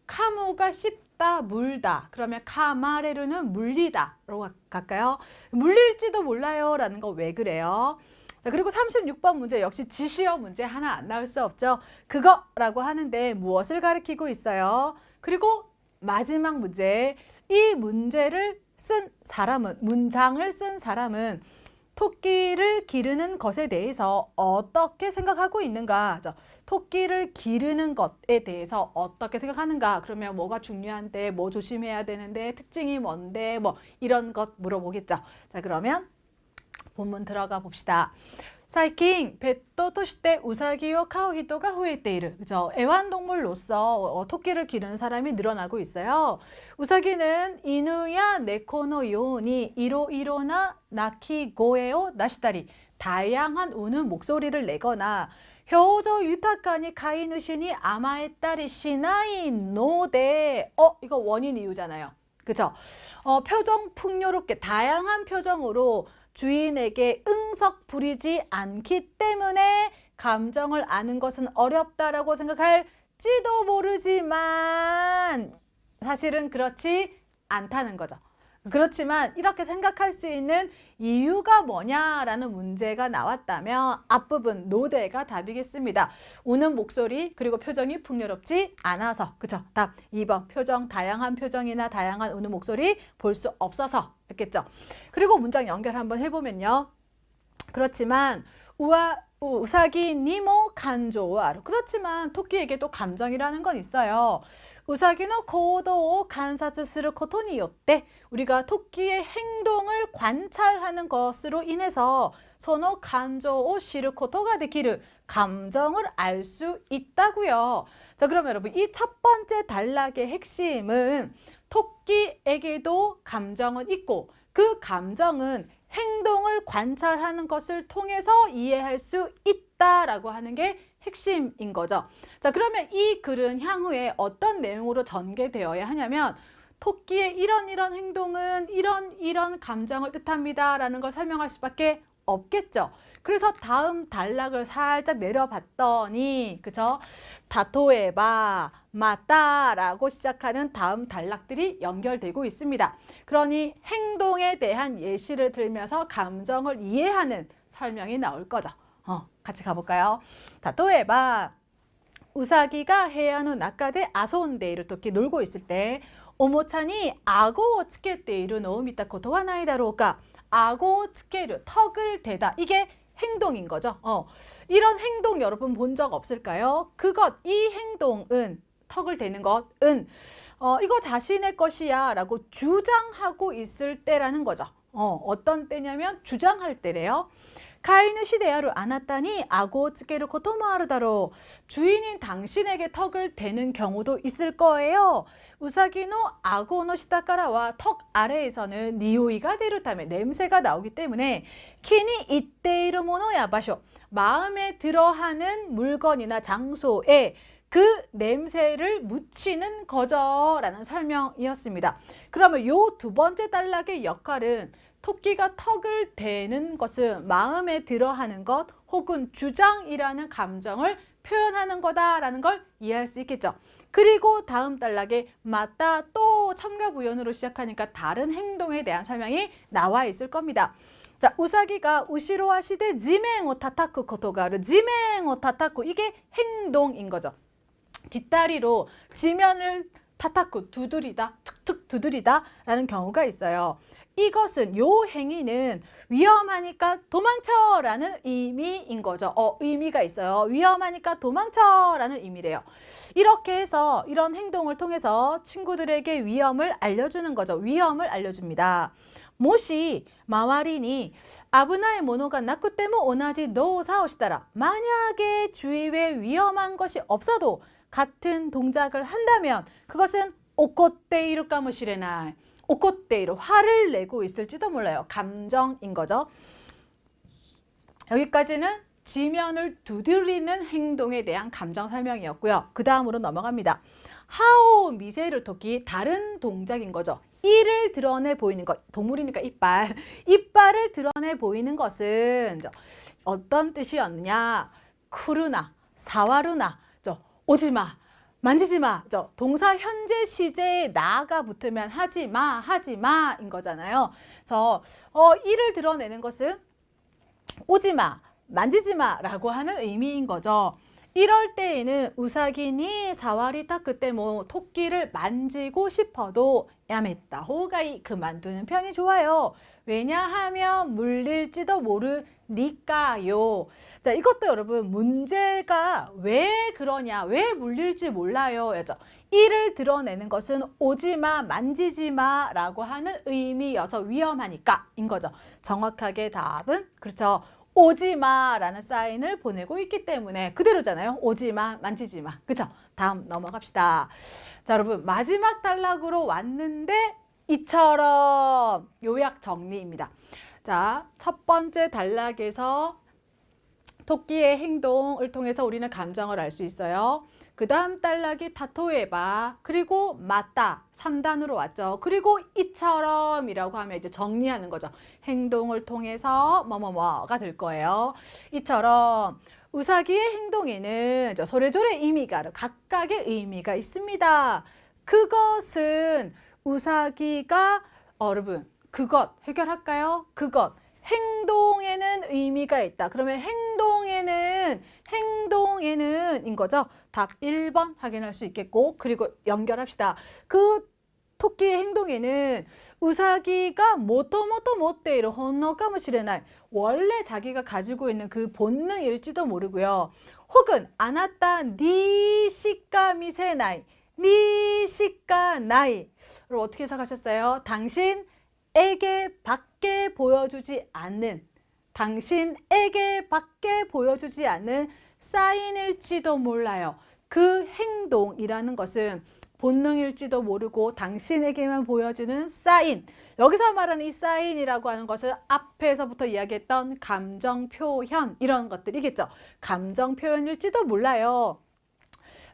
카무가 씹다, 물다. 그러면 카마레루는 물리다로 갈까요? 물릴지도 몰라요 라는 거 왜 그래요? 자, 그리고 36번 문제 역시 지시어 문제 하나 안 나올 수 없죠. 그거라고 하는데 무엇을 가리키고 있어요? 그리고 마지막 문제, 이 문제를 쓴 사람은, 문장을 쓴 사람은 토끼를 기르는 것에 대해서 어떻게 생각하고 있는가? 토끼를 기르는 것에 대해서 어떻게 생각하는가? 그러면 뭐가 중요한데, 뭐 조심해야 되는데, 특징이 뭔데, 뭐 이런 것 물어보겠죠. 자, 그러면 본문 들어가 봅시다. 사이킹 펫도 토시때 우사기요 카오히토가 후에테이르. 그죠? 애완동물로서 토끼를 기르는 사람이 늘어나고 있어요. 우사기는 이누야 네코노 요니 이로이로나 나키고에오 나시다리. 다양한 우는 목소리를 내거나 효조 유타카니 카이누시니 아마에따리 시나이 노데. 이거 원인 이유잖아요. 그죠? 표정 풍요롭게 다양한 표정으로 주인에게 응석 부리지 않기 때문에 감정을 아는 것은 어렵다라고 생각할지도 모르지만 사실은 그렇지 않다는 거죠. 그렇지만 이렇게 생각할 수 있는 이유가 뭐냐라는 문제가 나왔다면 앞부분 노대가 답이겠습니다. 우는 목소리 그리고 표정이 풍요롭지 않아서. 그쵸? 답 2번 표정, 다양한 표정이나 다양한 우는 목소리 볼 수 없어서 였겠죠. 그리고 문장 연결 한번 해보면요. 그렇지만 우사기 니모 간조와루. 그렇지만 토끼에게도 감정이라는 건 있어요. 우사기노 고도오 간사츠스루 코토니 요때 우리가 토끼의 행동을 관찰하는 것으로 인해서 소노 간조오 시르 코토가 되기르 감정을 알 수 있다고요. 자, 그러면 여러분 이 첫 번째 단락의 핵심은 토끼에게도 감정은 있고 그 감정은 행동을 관찰하는 것을 통해서 이해할 수 있다라고 하는 게 핵심인 거죠. 자, 그러면 이 글은 향후에 어떤 내용으로 전개되어야 하냐면 토끼의 이런 행동은 이런 감정을 뜻합니다 라는 걸 설명할 수밖에 없겠죠. 그래서 다음 단락을 살짝 내려봤더니 그죠? 다토에바 마따라고 시작하는 다음 단락들이 연결되고 있습니다. 그러니 행동에 대한 예시를 들면서 감정을 이해하는 설명이 나올 거죠. 같이 가볼까요? 다토에바 우사기가 해안의 나카데 아소운데이를 토끼 놀고 있을 때 오모차니 아고 츠케테이루 노미타 코토와 나이다로우까. 아고 츠케루 턱을 대다. 이게 행동인 거죠. 이런 행동 여러분 본 적 없을까요? 이 행동은 턱을 대는 것은 이거 자신의 것이야 라고 주장하고 있을 때라는 거죠. 어떤 때냐면 주장할 때래요. 가이누시 대야를 안았다니 아고 츠케르 코토모 하루다로. 주인인 당신에게 턱을 대는 경우도 있을 거예요. 우사기노 아고노 시타카라와 턱 아래에서는 니오이가 데루타메 냄새가 나오기 때문에 키니 이때이르 모노야 바쇼 마음에 들어하는 물건이나 장소에 그 냄새를 묻히는 거죠 라는 설명이었습니다. 그러면 요 두 번째 단락의 역할은 토끼가 턱을 대는 것은 마음에 들어하는 것 혹은 주장이라는 감정을 표현하는 거다라는 걸 이해할 수 있겠죠. 그리고 다음 단락에 맞다 또 첨가부연으로 시작하니까 다른 행동에 대한 설명이 나와 있을 겁니다. 자, 우사기가 우시로 하시되 지멘を叩くことがある. 지멘を叩く이게 행동인 거죠. 뒷다리로 지면을 타타쿠 두드리다 툭툭 두드리다 라는 경우가 있어요. 이것은 요 행위는 위험하니까 도망쳐 라는 의미인 거죠. 의미가 있어요. 위험하니까 도망쳐 라는 의미래요. 이렇게 해서 이런 행동을 통해서 친구들에게 위험을 알려주는 거죠. 위험을 알려줍니다. 모시 마와리니 아브나의 모노가 나쿠 때문 오나지 노사 오시다라. 만약에 주위에 위험한 것이 없어도 같은 동작을 한다면 그것은 오코테이루 까무시레나이. 오코테이루 화를 내고 있을지도 몰라요. 감정인 거죠. 여기까지는 지면을 두드리는 행동에 대한 감정 설명이었고요. 그 다음으로 넘어갑니다. 하오 미세루 토끼 다른 동작인 거죠. 이를 드러내 보이는 것, 동물이니까 이빨. 이빨을 드러내 보이는 것은 어떤 뜻이었느냐? 쿠르나, 사와루나, 오지마, 만지지마. 동사 현재 시제에 나가 붙으면 하지마, 하지마인 거잖아요. 그래서 이를 드러내는 것은 오지마, 만지지마라고 하는 의미인 거죠. 이럴 때에는 우사기니 사와리 타크 때 토끼를 만지고 싶어도 야메타 호가이 그만두는 편이 좋아요. 왜냐하면 물릴지도 모르니까요. 자, 이것도 여러분 문제가 왜 그러냐, 왜 물릴지 몰라요. 이를 드러내는 것은 오지마, 만지지마 라고 하는 의미여서 위험하니까인 거죠. 정확하게 답은 그렇죠. 오지마 라는 사인을 보내고 있기 때문에 그대로잖아요. 오지마, 만지지마. 그쵸? 다음 넘어갑시다. 자, 여러분 마지막 단락으로 왔는데 이처럼 요약 정리입니다. 자, 첫 번째 단락에서 토끼의 행동을 통해서 우리는 감정을 알 수 있어요. 그 다음 단락이 타토에바, 그리고 맞다 3단으로 왔죠. 그리고 이처럼 이라고 하면 이제 정리하는 거죠. 행동을 통해서 뭐뭐뭐가 될 거예요. 이처럼 우사기의 행동에는 소래조래 의미가 각각의 의미가 있습니다. 그것은 우사기가 여러분 그것 해결할까요? 그것 행동에는 의미가 있다. 그러면 행동에는 인 거죠. 답 1번 확인할 수 있겠고, 그리고 연결합시다. 그 토끼의 행동에는 우사기가 모토모토 못대이로 혼노 까무시레나이 원래 자기가 가지고 있는 그 본능일지도 모르고요. 혹은 아나타 니시까 미세나이 니시까 나이 여러분 어떻게 해석하셨어요? 당신에게 밖에 보여주지 않는 사인일지도 몰라요. 그 행동이라는 것은 본능일지도 모르고 당신에게만 보여주는 사인. 여기서 말하는 이 사인이라고 하는 것은 앞에서부터 이야기했던 감정 표현 이런 것들이겠죠. 감정 표현일지도 몰라요.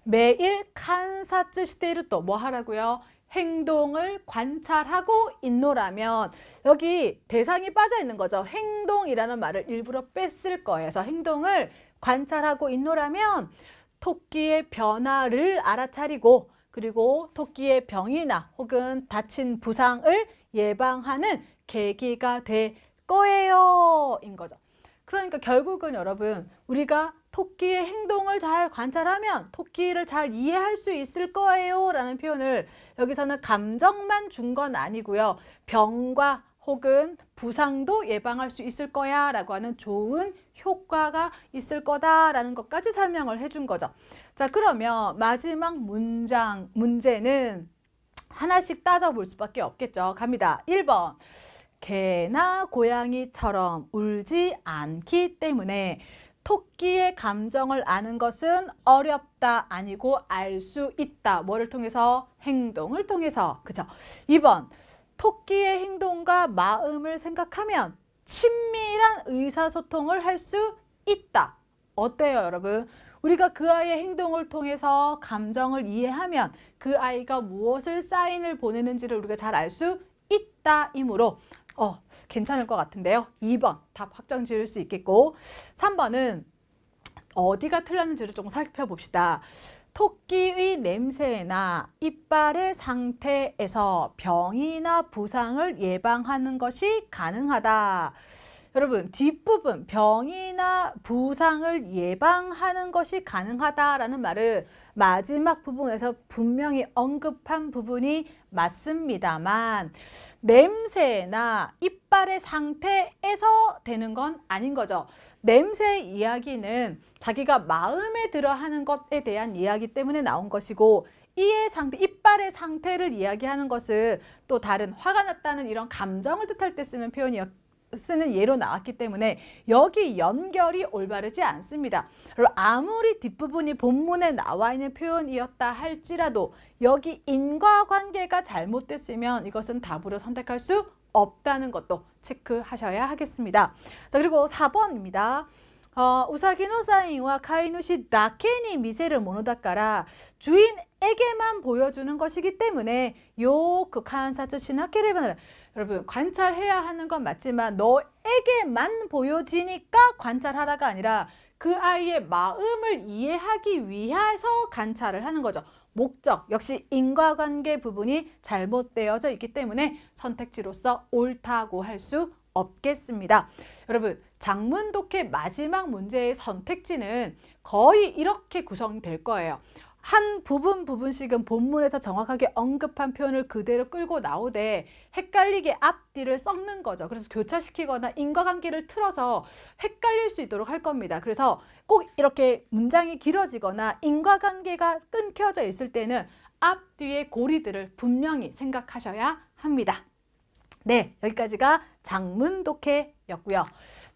매일 칸사츠 시테이루 또 뭐 하라고요? 행동을 관찰하고 있노라면 여기 대상이 빠져 있는 거죠. 행동이라는 말을 일부러 뺐을 거예요. 그래서 행동을 관찰하고 있노라면 토끼의 변화를 알아차리고 그리고 토끼의 병이나 혹은 다친 부상을 예방하는 계기가 될 거예요 인 거죠. 그러니까 결국은 여러분 우리가 토끼의 행동을 잘 관찰하면 토끼를 잘 이해할 수 있을 거예요 라는 표현을 여기서는 감정만 준 건 아니고요. 병과 혹은 부상도 예방할 수 있을 거야 라고 하는 좋은 효과가 있을 거다라는 것까지 설명을 해준 거죠. 자, 그러면 마지막 문제는 하나씩 따져볼 수밖에 없겠죠. 갑니다. 1번. 개나 고양이처럼 울지 않기 때문에 토끼의 감정을 아는 것은 어렵다 아니고 알 수 있다. 뭐를 통해서? 행동을 통해서. 그죠? 2번. 토끼의 행동과 마음을 생각하면 친밀한 의사소통을 할 수 있다. 어때요, 여러분? 우리가 그 아이의 행동을 통해서 감정을 이해하면 그 아이가 무엇을 사인을 보내는지를 우리가 잘 알 수 있다이므로 괜찮을 것 같은데요. 2번 답 확정 지을 수 있겠고 3번은 어디가 틀렸는지를 조금 살펴봅시다. 토끼의 냄새나 이빨의 상태에서 병이나 부상을 예방하는 것이 가능하다. 여러분 뒷부분 병이나 부상을 예방하는 것이 가능하다라는 말은 마지막 부분에서 분명히 언급한 부분이 맞습니다만 냄새나 이빨의 상태에서 되는 건 아닌 거죠. 냄새 이야기는 자기가 마음에 들어 하는 것에 대한 이야기 때문에 나온 것이고 이의 상태, 이빨의 상태를 이야기하는 것을 또 다른 화가 났다는 이런 감정을 뜻할 때 쓰는 쓰는 예로 나왔기 때문에 여기 연결이 올바르지 않습니다. 그리고 아무리 뒷부분이 본문에 나와 있는 표현이었다 할지라도 여기 인과관계가 잘못됐으면 이것은 답으로 선택할 수 없다는 것도 체크하셔야 하겠습니다. 자, 그리고 4번입니다. 우사기노 사인과 카이누시 나케니 미세를 모노다까라 주인에게만 보여주는 것이기 때문에 요그 칸사츠 시나케레바는 여러분 관찰해야 하는 건 맞지만 너에게만 보여지니까 관찰하라가 아니라 그 아이의 마음을 이해하기 위해서 관찰을 하는 거죠. 목적 역시 인과관계 부분이 잘못되어져 있기 때문에 선택지로서 옳다고 할 수 없겠습니다. 여러분 장문 독해 마지막 문제의 선택지는 거의 이렇게 구성될 거예요. 한 부분씩은 본문에서 정확하게 언급한 표현을 그대로 끌고 나오되 헷갈리게 앞뒤를 섞는 거죠. 그래서 교차시키거나 인과관계를 틀어서 헷갈릴 수 있도록 할 겁니다. 그래서 꼭 이렇게 문장이 길어지거나 인과관계가 끊겨져 있을 때는 앞뒤의 고리들을 분명히 생각하셔야 합니다. 네, 여기까지가 장문 독해였고요.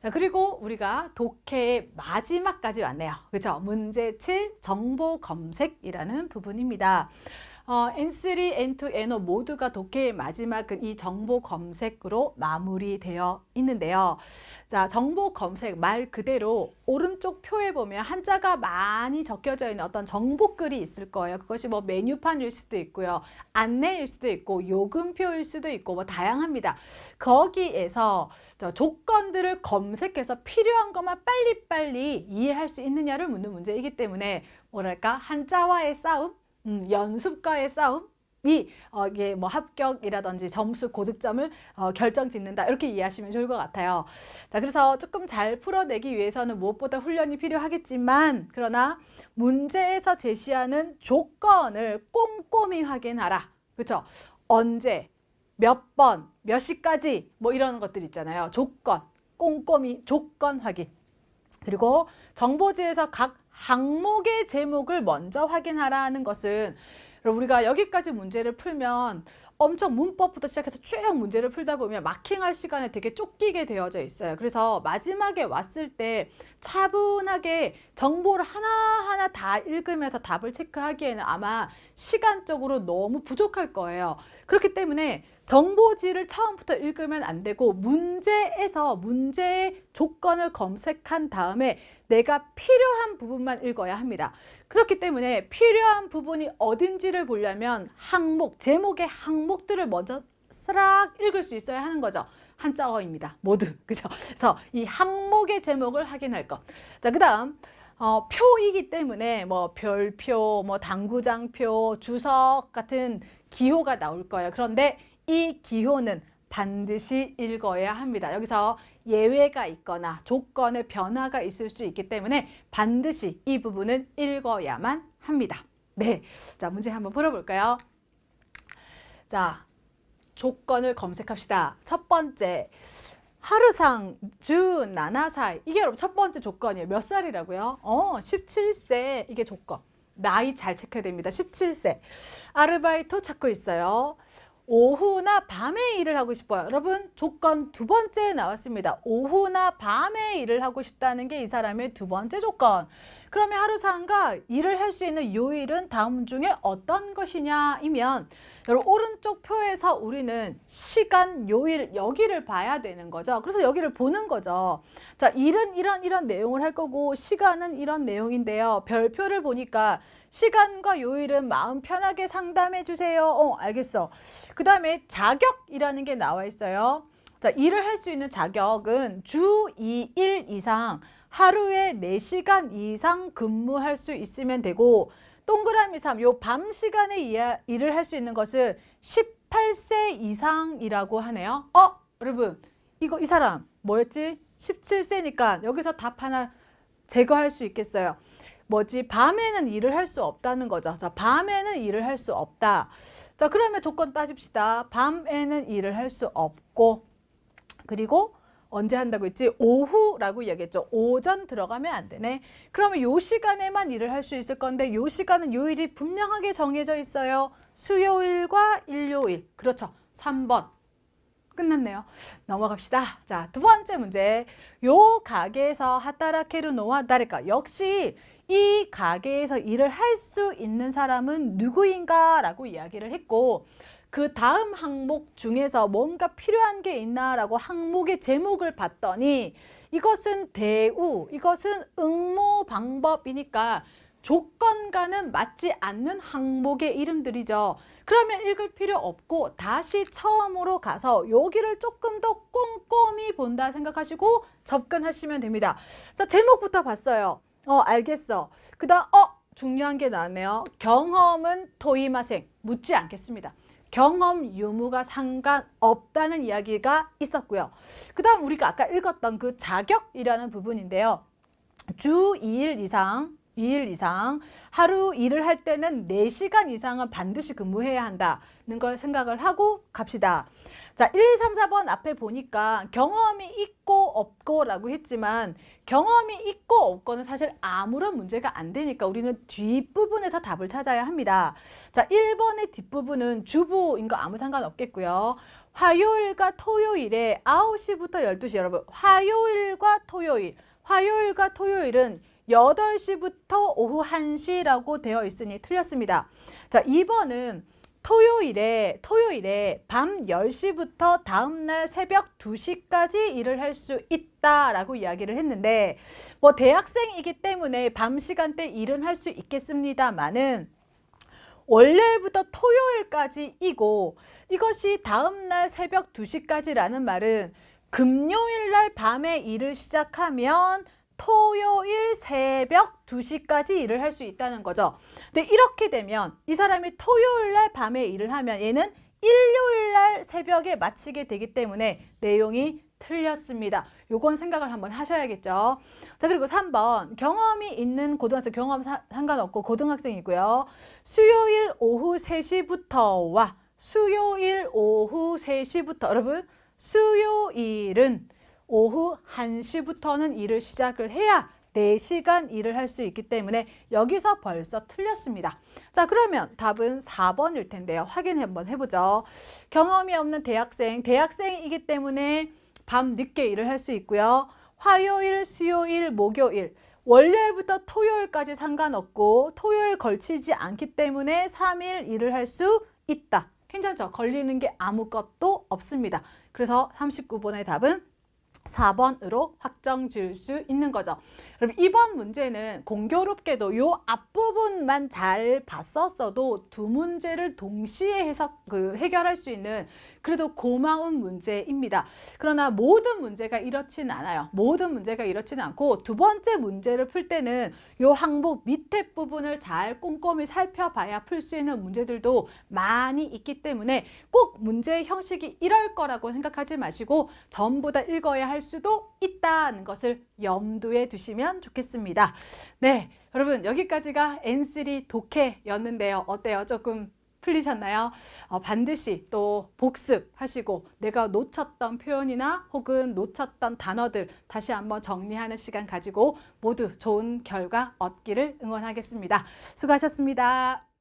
자, 그리고 우리가 독해의 마지막까지 왔네요. 그렇죠? 문제 7 정보 검색이라는 부분입니다. N3, N2, N5 모두가 독해의 마지막은 이 정보 검색으로 마무리되어 있는데요. 자, 정보 검색 말 그대로 오른쪽 표에 보면 한자가 많이 적혀져 있는 어떤 정보글이 있을 거예요. 그것이 뭐 메뉴판일 수도 있고요. 안내일 수도 있고 요금표일 수도 있고 뭐 다양합니다. 거기에서 조건들을 검색해서 필요한 것만 빨리빨리 이해할 수 있느냐를 묻는 문제이기 때문에 뭐랄까 한자와의 싸움? 연습과의 싸움이 이게 뭐 합격이라든지 점수 고득점을 결정짓는다 이렇게 이해하시면 좋을 것 같아요. 자, 그래서 조금 잘 풀어내기 위해서는 무엇보다 훈련이 필요하겠지만 그러나 문제에서 제시하는 조건을 꼼꼼히 확인하라. 그렇죠? 언제, 몇 번, 몇 시까지 뭐 이런 것들 있잖아요. 조건, 꼼꼼히 조건 확인. 그리고 정보지에서 각 항목의 제목을 먼저 확인하라는 것은 우리가 여기까지 문제를 풀면 엄청 문법부터 시작해서 쭉 문제를 풀다 보면 마킹할 시간에 되게 쫓기게 되어져 있어요. 그래서 마지막에 왔을 때 차분하게 정보를 하나하나 다 읽으면서 답을 체크하기에는 아마 시간적으로 너무 부족할 거예요. 그렇기 때문에 정보지를 처음부터 읽으면 안 되고 문제에서 문제의 조건을 검색한 다음에 내가 필요한 부분만 읽어야 합니다. 그렇기 때문에 필요한 부분이 어딘지를 보려면 항목, 제목의 항목들을 먼저 스락 읽을 수 있어야 하는 거죠. 한자어입니다. 모두. 그죠? 그래서 이 항목의 제목을 확인할 것. 자, 그 다음 표이기 때문에 뭐 별표, 뭐 당구장표, 주석 같은 기호가 나올 거예요. 그런데 이 기호는 반드시 읽어야 합니다. 여기서 예외가 있거나 조건의 변화가 있을 수 있기 때문에 반드시 이 부분은 읽어야만 합니다. 네, 자, 문제 한번 풀어볼까요? 자, 조건을 검색합시다. 첫 번째, 하루상 주 나나사이. 이게 여러분 첫 번째 조건이에요. 몇 살이라고요? 17세. 이게 조건. 나이 잘 체크해야 됩니다. 17세. 아르바이토 찾고 있어요. 오후나 밤에 일을 하고 싶어요. 여러분 조건 두 번째 나왔습니다. 오후나 밤에 일을 하고 싶다는 게 이 사람의 두 번째 조건. 그러면 하루상가 일을 할 수 있는 요일은 다음 중에 어떤 것이냐이면 여러분 오른쪽 표에서 우리는 시간, 요일 여기를 봐야 되는 거죠. 그래서 여기를 보는 거죠. 자, 일은 이런 내용을 할 거고 시간은 이런 내용인데요. 별표를 보니까 시간과 요일은 마음 편하게 상담해 주세요. 알겠어. 그 다음에 자격이라는 게 나와 있어요. 자, 일을 할 수 있는 자격은 주 2일 이상 하루에 4시간 이상 근무할 수 있으면 되고 동그라미 3, 요 밤 시간에 일을 할 수 있는 것은 18세 이상이라고 하네요. 여러분 이 사람 뭐였지? 17세니까 여기서 답 하나 제거할 수 있겠어요. 뭐지? 밤에는 일을 할 수 없다는 거죠. 자, 밤에는 일을 할 수 없다. 자, 그러면 조건 따집시다. 밤에는 일을 할 수 없고, 그리고 언제 한다고 했지? 오후라고 이야기했죠. 오전 들어가면 안 되네. 그러면 요 시간에만 일을 할 수 있을 건데 요 시간은 요일이 분명하게 정해져 있어요. 수요일과 일요일. 그렇죠. 3번. 끝났네요. 넘어갑시다. 자, 두 번째 문제. 요 가게에서 하타라케루 노와 다레까. 역시 이 가게에서 일을 할 수 있는 사람은 누구인가? 라고 이야기를 했고, 그 다음 항목 중에서 뭔가 필요한 게 있나? 라고 항목의 제목을 봤더니 이것은 대우, 이것은 응모 방법이니까 조건과는 맞지 않는 항목의 이름들이죠. 그러면 읽을 필요 없고 다시 처음으로 가서 여기를 조금 더 꼼꼼히 본다 생각하시고 접근하시면 됩니다. 자, 제목부터 봤어요. 알겠어. 그 다음 중요한 게 나왔네요. 경험은 토이마생. 묻지 않겠습니다. 경험 유무가 상관없다는 이야기가 있었고요. 그 다음 우리가 아까 읽었던 그 자격이라는 부분인데요. 주 2일 이상 하루 일을 할 때는 4시간 이상은 반드시 근무해야 한다는 걸 생각을 하고 갑시다. 자, 1, 2, 3, 4번 앞에 보니까 경험이 있고 없고 라고 했지만 경험이 있고 없고는 사실 아무런 문제가 안 되니까 우리는 뒷부분에서 답을 찾아야 합니다. 자, 1번의 뒷부분은 주부인 거 아무 상관없겠고요. 화요일과 토요일에 9시부터 12시 여러분 화요일과 토요일은 8시부터 오후 1시라고 되어 있으니 틀렸습니다. 자, 2번은 토요일에 밤 10시부터 다음날 새벽 2시까지 일을 할 수 있다라고 이야기를 했는데 뭐 대학생이기 때문에 밤 시간대 일은 할 수 있겠습니다만은 월요일부터 토요일까지이고 이것이 다음날 새벽 2시까지라는 말은 금요일날 밤에 일을 시작하면 토요일 새벽 2시까지 일을 할 수 있다는 거죠. 근데 이렇게 되면 이 사람이 토요일날 밤에 일을 하면 얘는 일요일날 새벽에 마치게 되기 때문에 내용이 틀렸습니다. 요건 생각을 한번 하셔야겠죠. 자, 그리고 3번 경험이 있는 고등학생, 경험 상관없고 고등학생이고요. 수요일 오후 3시부터와 수요일 오후 3시부터 여러분 수요일은 오후 1시부터는 일을 시작을 해야 4시간 일을 할 수 있기 때문에 여기서 벌써 틀렸습니다. 자, 그러면 답은 4번일 텐데요. 확인 한번 해보죠. 경험이 없는 대학생이기 때문에 밤 늦게 일을 할 수 있고요. 화요일, 수요일, 목요일, 월요일부터 토요일까지 상관없고 토요일 걸치지 않기 때문에 3일 일을 할 수 있다. 괜찮죠? 걸리는 게 아무것도 없습니다. 그래서 39번의 답은 4번으로 확정 지을 수 있는 거죠. 그럼 이번 문제는 공교롭게도 요 앞부분만 잘 봤었어도 두 문제를 동시에 해결할 수 있는 그래도 고마운 문제입니다. 그러나 모든 문제가 이렇지는 않아요. 모든 문제가 이렇지는 않고 두 번째 문제를 풀 때는 요 항목 밑에 부분을 잘 꼼꼼히 살펴봐야 풀 수 있는 문제들도 많이 있기 때문에 꼭 문제의 형식이 이럴 거라고 생각하지 마시고 전부 다 읽어야 할 수도 있다는 것을 염두에 두시면 좋겠습니다. 네, 여러분 여기까지가 N3 독해였는데요. 어때요? 조금 풀리셨나요? 반드시 또 복습하시고 내가 놓쳤던 표현이나 혹은 놓쳤던 단어들 다시 한번 정리하는 시간 가지고 모두 좋은 결과 얻기를 응원하겠습니다. 수고하셨습니다.